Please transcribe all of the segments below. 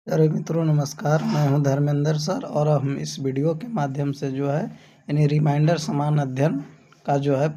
अरे मित्रों नमस्कार, मैं हूं धर्मेंद्र सर और हम इस वीडियो के माध्यम से जो है यानी रिमाइंडर समान अध्ययन का जो है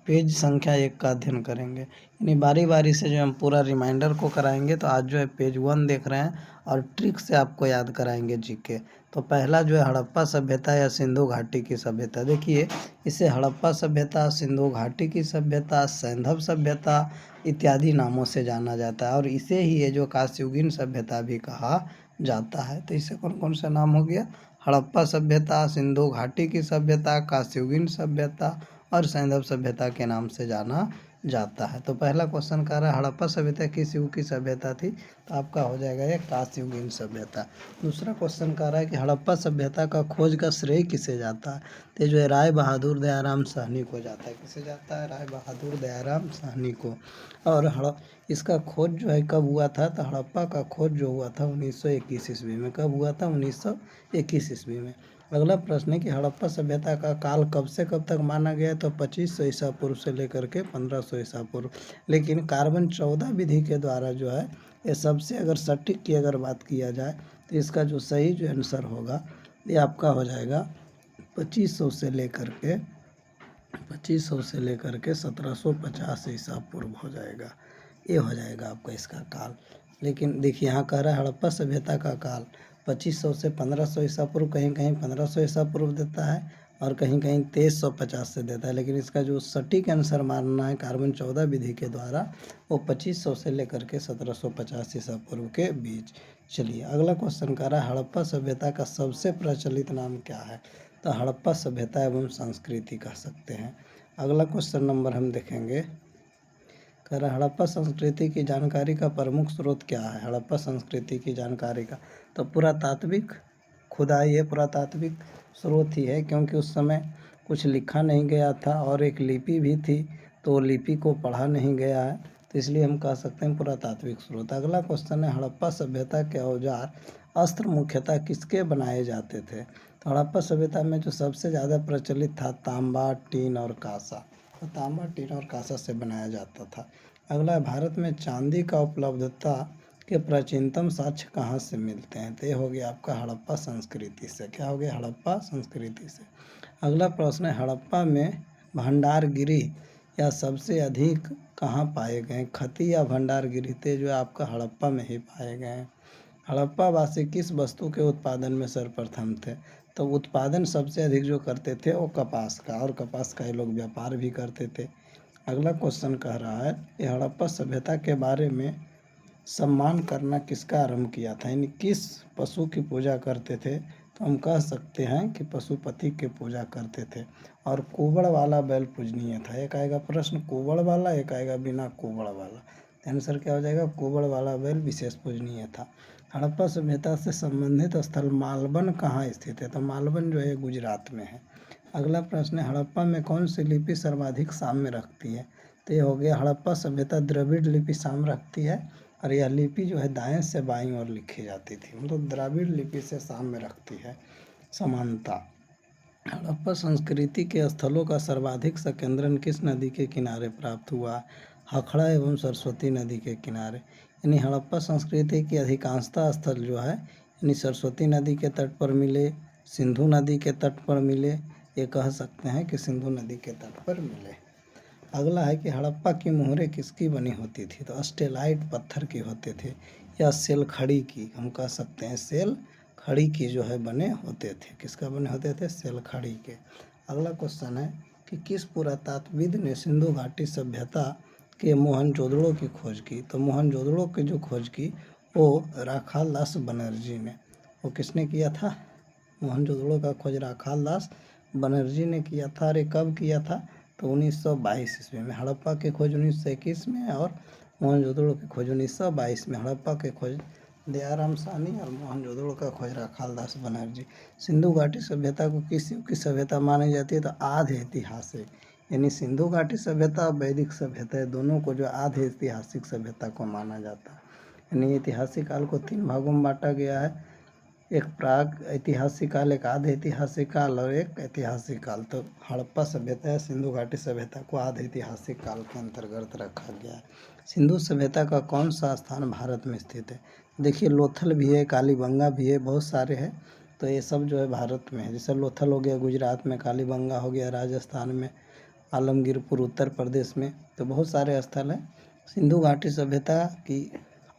पेज संख्या 1 का अध्ययन करेंगे। यानी बारी बारी से जो हम पूरा रिमाइंडर को कराएंगे। तो आज जो है पेज 1 देख रहे हैं और ट्रिक से आपको याद कराएंगे जीके। तो पहला जो है हड़प्पा सभ्यता या सिंधु घाटी की सभ्यता। देखिए, इसे हड़प्पा सभ्यता, सिंधु घाटी की सभ्यता, सैंधव सभ्यता इत्यादि नामों से जाना जाता है और इसे ही ये जो कास्युगीन सभ्यता भी कहा जाता है। तो इसे कौन कौन सा नाम हो गया? हड़प्पा सभ्यता, सिंधु घाटी की सभ्यता, कास्युगीन सभ्यता और सैंधव सभ्यता के नाम से जाना जाता है। तो पहला क्वेश्चन कह रहा है हड़प्पा सभ्यता किस युग की सभ्यता थी? तो आपका हो जाएगा ये कास्युगीन सभ्यता। दूसरा क्वेश्चन कह रहा है कि हड़प्पा सभ्यता का खोज का श्रेय किसे जाता है? तो जो है राय बहादुर दयाराम साहनी को जाता है। किसे जाता है? राय बहादुर दयाराम साहनी को। और इसका खोज जो है कब हुआ था? तो हड़प्पा का खोज जो हुआ था 1921 ईस्वी में। कब हुआ था? 1921 ईस्वी में। अगला प्रश्न है कि हड़प्पा सभ्यता का काल कब से कब तक माना गया है? तो 2500 ईसा पूर्व से लेकर के 1500 ईसा पूर्व। लेकिन कार्बन 14 विधि के द्वारा जो है ये सबसे अगर सटीक की अगर बात किया जाए तो इसका जो सही जो आंसर होगा ये आपका हो जाएगा 2500 से लेकर के 1750 ईसा पूर्व हो जाएगा। ये हो जाएगा आपका इसका काल। लेकिन देखिए यहाँ कह रहा है हड़प्पा सभ्यता का काल 2500 से 1500 ईसा पूर्व, कहीं कहीं 1500 ईसा पूर्व देता है और कहीं कहीं 2350 से देता है। लेकिन इसका जो सटीक आंसर मानना है कार्बन 14 विधि के द्वारा वो 2500 से लेकर के 1750 ईसा पूर्व के बीच। चलिए अगला क्वेश्चन कह रहा है हड़प्पा सभ्यता का सबसे प्रचलित नाम क्या है? तो हड़प्पा सभ्यता एवं संस्कृति कह सकते हैं। अगला क्वेश्चन नंबर हम देखेंगे, कह रहा है हड़प्पा संस्कृति की जानकारी का प्रमुख स्रोत क्या है? हड़प्पा संस्कृति की जानकारी का तो पुरातात्विक खुदाई है, पुरातात्विक स्रोत ही है, क्योंकि उस समय कुछ लिखा नहीं गया था और एक लिपि भी थी तो लिपि को पढ़ा नहीं गया है, तो इसलिए हम कह सकते हैं पुरातात्विक स्रोत। अगला क्वेश्चन है हड़प्पा सभ्यता के औजार अस्त्र मुख्यतः किसके बनाए जाते थे? तो हड़प्पा सभ्यता में जो सबसे ज़्यादा प्रचलित था तांबा, टीन और कांसा। तो तांबा, टीन और कांसा से बनाया जाता था। अगला है भारत में चांदी का उपलब्धता के प्राचीनतम साक्ष्य कहाँ से मिलते हैं? तो ये हो गया आपका हड़प्पा संस्कृति से। क्या हो गया? हड़प्पा संस्कृति से। अगला प्रश्न है हड़प्पा में भंडारगिरी या सबसे अधिक कहाँ पाए गए? खती या भंडारगिरी थे जो आपका हड़प्पा में ही पाए गए हैं। हड़प्पा वासी किस वस्तु के उत्पादन में सर्वप्रथम थे? तो उत्पादन सबसे अधिक जो करते थे वो कपास का, और कपास का ये लोग व्यापार भी करते थे। अगला क्वेश्चन कह रहा है कि हड़प्पा सभ्यता के बारे में सम्मान करना किसका आरंभ किया था? यानी किस पशु की पूजा करते थे? तो हम कह सकते हैं कि पशुपति की पूजा करते थे। और कुबड़ वाला बैल पूजनीय था। एक आएगा प्रश्न कुबड़ वाला, एक आएगा बिना कुबड़ वाला। आंसर क्या हो जाएगा? कुबड़ वाला बैल विशेष पूजनीय था। हड़प्पा सभ्यता से संबंधित स्थल मालबन कहाँ स्थित है? तो मालबन जो है गुजरात में है। अगला प्रश्न है हड़प्पा में कौन सी लिपि सर्वाधिक साम्य रखती है? तो ये हो गया हड़प्पा सभ्यता द्रविड़ लिपि साम्य रखती है और यह लिपि जो है दाएं से बाईं ओर लिखी जाती थी, मतलब द्रविड़ लिपि से साम्य रखती है, समानता। हड़प्पा संस्कृति के स्थलों का सर्वाधिक संकेंद्रण किस नदी के किनारे प्राप्त हुआ? हखड़ा एवं सरस्वती नदी के किनारे। यानी हड़प्पा संस्कृति की अधिकांशता स्थल जो है यानी सरस्वती नदी के तट पर मिले, सिंधु नदी के तट पर मिले। ये कह सकते हैं कि सिंधु नदी के तट पर मिले। अगला है कि हड़प्पा की मोहरें किसकी बनी होती थी? तो स्टेलाइट पत्थर की होते थे या सेल खड़ी की, हम कह सकते हैं सेल खड़ी की जो है बने होते थे। किसका बने होते थे? सेल खड़ी के। अगला क्वेश्चन है कि किस पुरातत्वविद ने सिंधु घाटी सभ्यता के मोहनजोदड़ो की खोज की? तो मोहनजोदड़ो की जो खोज की वो राखाल दास बनर्जी ने। वो किसने किया था? मोहनजोदड़ो का खोज राखाल दास बनर्जी ने किया था। और ये कब किया था? तो 1922 ईस्वी में। हड़प्पा की खोज 1921 में और मोहनजोदड़ो की खोज 1922 में। हड़प्पा की खोज दयाराम साहनी और मोहनजोदड़ो का खोज राखाल दास बनर्जी। सिंधु घाटी सभ्यता को किस युग की सभ्यता मानी जाती है? तो आधे ऐतिहासिक। यानी सिंधु घाटी सभ्यता और वैदिक सभ्यता दोनों को जो आधे ऐतिहासिक सभ्यता को माना जाता है। यानी ऐतिहासिक काल को 3 भागों में बांटा गया है, एक प्राग ऐतिहासिक काल, एक आध ऐतिहासिक काल और एक ऐतिहासिक काल। तो हड़प्पा सभ्यता या सिंधु घाटी सभ्यता को आध ऐतिहासिक काल के अंतर्गत रखा गया है। सिंधु सभ्यता का कौन सा स्थान भारत में स्थित है? देखिए लोथल भी है, कालीबंगा भी है, बहुत सारे हैं। तो ये सब जो है भारत में है। जैसे लोथल हो गया गुजरात में, कालीबंगा हो गया राजस्थान में, आलमगीरपुर उत्तर प्रदेश में। तो बहुत सारे स्थल हैं। सिंधु घाटी सभ्यता की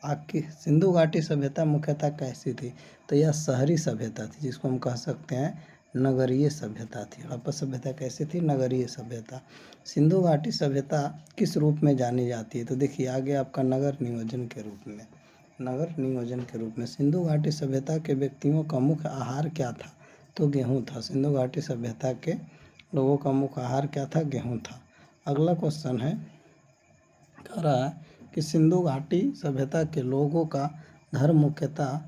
आखिर सिंधु घाटी सभ्यता मुख्यतः कैसी थी? तो यह शहरी सभ्यता थी, जिसको हम कह सकते हैं नगरीय सभ्यता थी। हड़प्पा सभ्यता कैसी थी? नगरीय सभ्यता। सिंधु घाटी सभ्यता किस रूप में जानी जाती है? तो देखिए आगे आपका नगर नियोजन के रूप में। नगर नियोजन के रूप में सिंधु घाटी सभ्यता के व्यक्तियों का मुख्य आहार क्या था? तो गेहूँ था। सिंधु घाटी सभ्यता के लोगों का मुख्य आहार क्या था? गेहूँ था। अगला क्वेश्चन है, कह रहा है कि सिंधु घाटी सभ्यता के लोगों का धर्म मुख्यतः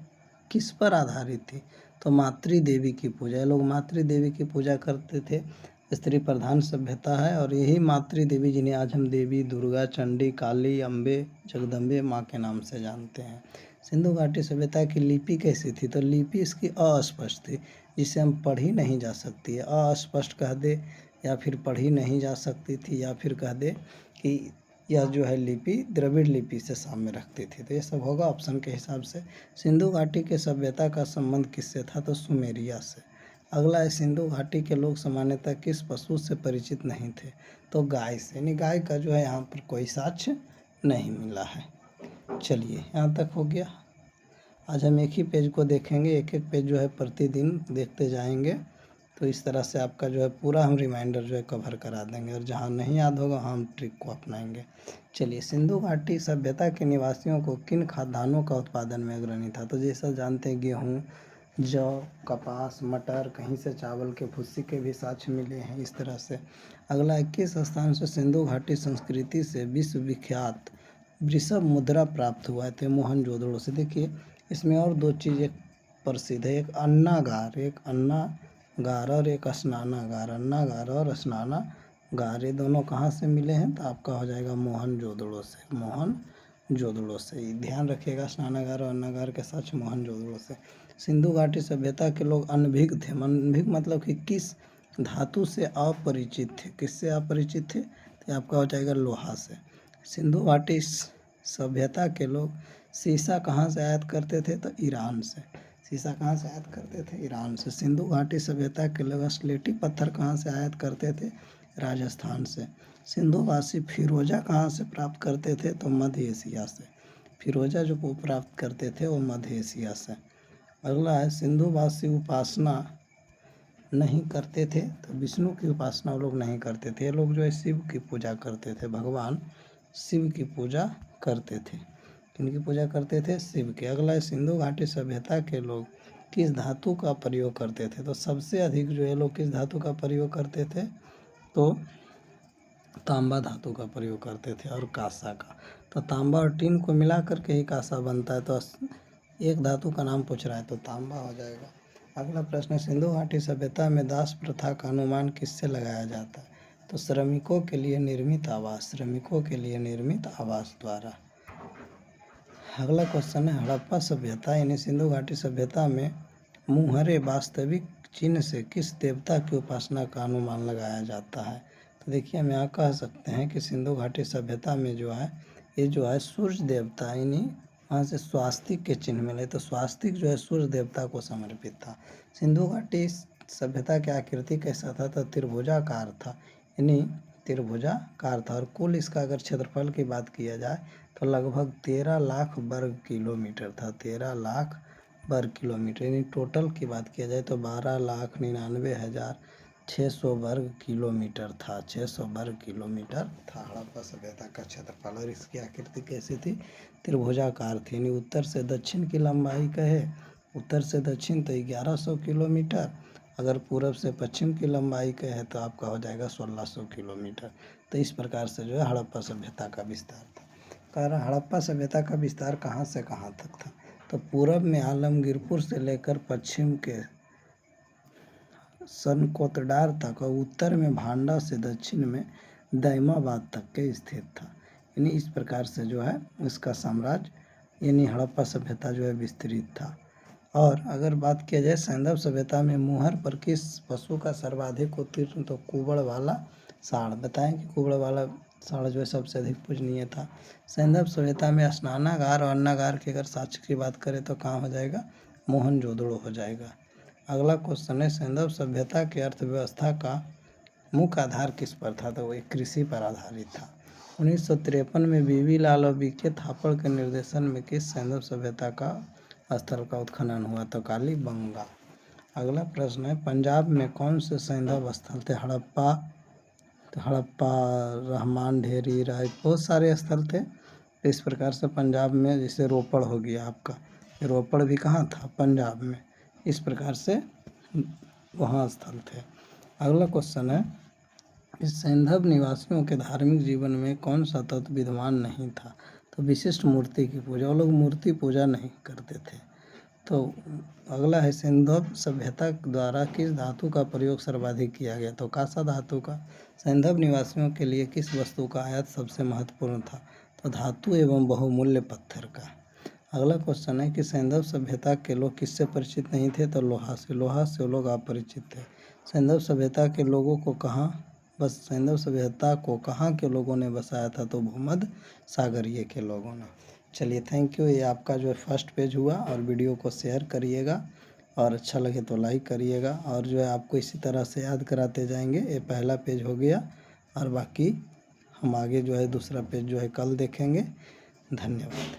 किस पर आधारित थी? तो मातृ देवी की पूजा। ये लोग मातृ देवी की पूजा करते थे। स्त्री प्रधान सभ्यता है और यही मातृ देवी जिन्हें आज हम देवी दुर्गा, चंडी, काली, अम्बे, जगदम्बे माँ के नाम से जानते हैं। सिंधु घाटी सभ्यता की लिपि कैसी थी? तो लिपि इसकी अस्पष्ट थी, जिसे हम पढ़ी नहीं जा सकती है। अस्पष्ट कह दे, या फिर पढ़ी नहीं जा सकती थी, या फिर कह दे कि यह जो है लिपि द्रविड़ लिपि से साम्य रखती थी। तो ये सब होगा ऑप्शन के हिसाब से। सिंधु घाटी के सभ्यता का संबंध किससे था? तो सुमेरिया से। अगला है, सिंधु घाटी के लोग सामान्यतः किस पशु से परिचित नहीं थे? तो गाय से। यानी गाय का जो है यहाँ पर कोई साक्ष्य नहीं मिला है। चलिए यहाँ तक हो गया। आज हम एक ही पेज को देखेंगे, एक एक पेज जो है प्रतिदिन देखते जाएंगे। तो इस तरह से आपका जो है पूरा हम रिमाइंडर जो है कवर करा देंगे, और जहाँ नहीं याद होगा हम ट्रिक को अपनाएंगे। चलिए, सिंधु घाटी सभ्यता के निवासियों को किन खाद्यान्नों का उत्पादन में अग्रणी था? तो जैसा जानते हैं गेहूँ, जौ, कपास, मटर, कहीं से चावल के भूसी के भी साक्ष्य मिले हैं इस तरह से। अगला है, किस स्थान से सिंधु घाटी संस्कृति से विश्वविख्यात वृषभ मुद्रा प्राप्त हुआ है? तो मोहनजोदड़ो से। देखिए इसमें और दो चीज़ें प्रसिद्ध है, एक अन्नागार, और एक स्नानागार। अन्नागार और स्नानागार ये दोनों कहाँ से मिले हैं? तो आपका हो जाएगा मोहनजोदड़ो से। मोहनजोदड़ो से ध्यान रखिएगा, स्नानागार और अन्नागार के साथ मोहनजोदड़ो से। सिंधु घाटी सभ्यता के लोग अनभिज्ञ थे। अनभिज्ञ मतलब कि किस धातु से अपरिचित थे? किससे अपरिचित थे? तो आपका हो जाएगा लोहा से। सिंधु घाटी सभ्यता के लोग सीसा कहाँ से आयात करते थे? तो ईरान से। सीसा कहाँ से आयात करते थे? ईरान से। सिंधु घाटी सभ्यता के लोग स्लेटी पत्थर कहाँ से आयात करते थे? राजस्थान से। सिंधुवासी फिरोजा कहाँ से प्राप्त करते थे? तो मध्य एशिया से। फिरोजा जो वो प्राप्त करते थे वो मध्य एशिया से। अगला है, सिंधुवासी उपासना नहीं करते थे। तो विष्णु की उपासना वो लोग नहीं करते थे। ये लोग जो है शिव की पूजा करते थे, भगवान शिव की पूजा करते थे। किनकी पूजा करते थे? शिव के। अगला है, सिंधु घाटी सभ्यता के लोग किस धातु का प्रयोग करते थे? तो सबसे अधिक जो है लोग किस धातु का प्रयोग करते थे? तो तांबा धातु का प्रयोग करते थे, और कांसा का। तो तांबा और टीन को मिला करके ही कांसा बनता है। तो एक धातु का नाम पूछ रहा है तो तांबा हो जाएगा। अगला प्रश्न है, सिंधु घाटी सभ्यता में दास प्रथा का अनुमान किससे लगाया जाता है? तो श्रमिकों के लिए निर्मित आवास। श्रमिकों के लिए निर्मित आवास द्वारा। अगला क्वेश्चन है, हड़प्पा सभ्यता यानी सिंधु घाटी सभ्यता में मुहरे वास्तविक चिन्ह से किस देवता की उपासना का अनुमान लगाया जाता है? तो देखिए हम यहाँ कह सकते हैं कि सिंधु घाटी सभ्यता में जो है ये जो है सूर्य देवता, यानी वहाँ से स्वास्तिक के चिन्ह मिले। तो स्वास्तिक जो है सूर्य देवता को समर्पित था। सिंधु घाटी सभ्यता की आकृति कैसा था? तो त्रिभुजाकार था, यानी त्रिभुजाकार था। और कुल इसका अगर क्षेत्रफल की बात किया जाए तो लगभग 13 लाख वर्ग किलोमीटर था। 13 लाख वर्ग किलोमीटर, यानी टोटल की बात किया जाए तो 12,99,600 वर्ग किलोमीटर था। 600 वर्ग किलोमीटर था हड़प्पा सभ्यता का क्षेत्रफल। और इसकी आकृति कैसी थी? त्रिभुजाकार थी, यानी उत्तर से दक्षिण की लंबाई कहे, उत्तर से दक्षिण तो 1100 किलोमीटर, अगर पूरब से पश्चिम की लंबाई कहे तो आपका हो जाएगा 1600 किलोमीटर। तो इस प्रकार से जो है हड़प्पा सभ्यता का विस्तार था। कह रहा हड़प्पा सभ्यता का विस्तार कहाँ से कहाँ तक था? तो पूरब में आलमगीरपुर से लेकर पश्चिम के सनकोतडार तक, और उत्तर में भांडा से दक्षिण में दैमाबाद तक के स्थित था। यानी इस प्रकार से जो है इसका साम्राज्य यानी हड़प्पा सभ्यता जो है विस्तृत था। और अगर बात किया जाए सैंधव सभ्यता में मुहर पर किस पशु का सर्वाधिक उत्तीर्ण? तो कुबड़ वाला सांड। बताएं कि कुबड़ वाला स्थल जो है सबसे अधिक पूजनीय था। सैंधव सभ्यता में स्नानागार और अन्नागार की अगर साक्ष्य की बात करें तो कहाँ हो जाएगा, मोहनजोदड़ो हो जाएगा। अगला क्वेश्चन है, सैंधव सभ्यता की अर्थव्यवस्था का मुख्य आधार किस पर था, तो वो एक कृषि पर आधारित था। 1953 में बीवी लाल और बीके थापड़ के निर्देशन में किस सैंधव सभ्यता का स्थल का उत्खनन हुआ, तो कालीबंगा। अगला प्रश्न है, पंजाब में कौन से सैंधव स्थल थे, हड़प्पा, तो हड़प्पा, रहमान ढेरी, राय, बहुत सारे स्थल थे। इस प्रकार से पंजाब में जैसे रोपड़ हो गया आपका, रोपड़ भी कहाँ था, पंजाब में। इस प्रकार से वहाँ स्थल थे। अगला क्वेश्चन है, इस सैंधव निवासियों के धार्मिक जीवन में कौन सा तत्व विद्यमान नहीं था, तो विशिष्ट मूर्ति की पूजा, वो लोग मूर्ति पूजा नहीं करते थे। तो अगला है, सैंधव सभ्यता द्वारा किस धातु का प्रयोग सर्वाधिक किया गया, तो कांसा धातु का। सैंधव निवासियों के लिए किस वस्तु का आयात सबसे महत्वपूर्ण था, तो धातु एवं बहुमूल्य पत्थर का। अगला क्वेश्चन है कि सैंधव सभ्यता के लोग किससे परिचित नहीं थे, तो लोहा से। लोहा से वो लोग अपरिचित थे। सैंधव सभ्यता के लोगों को सैंधव सभ्यता को कहाँ के लोगों ने बसाया था, तो भूमध्य सागरीय के लोगों ने। चलिए, थैंक यू। ये आपका जो है फर्स्ट पेज हुआ, और वीडियो को शेयर करिएगा और अच्छा लगे तो लाइक करिएगा, और जो है आपको इसी तरह से याद कराते जाएंगे। ये पहला पेज हो गया, और बाकी हम आगे जो है दूसरा पेज जो है कल देखेंगे। धन्यवाद।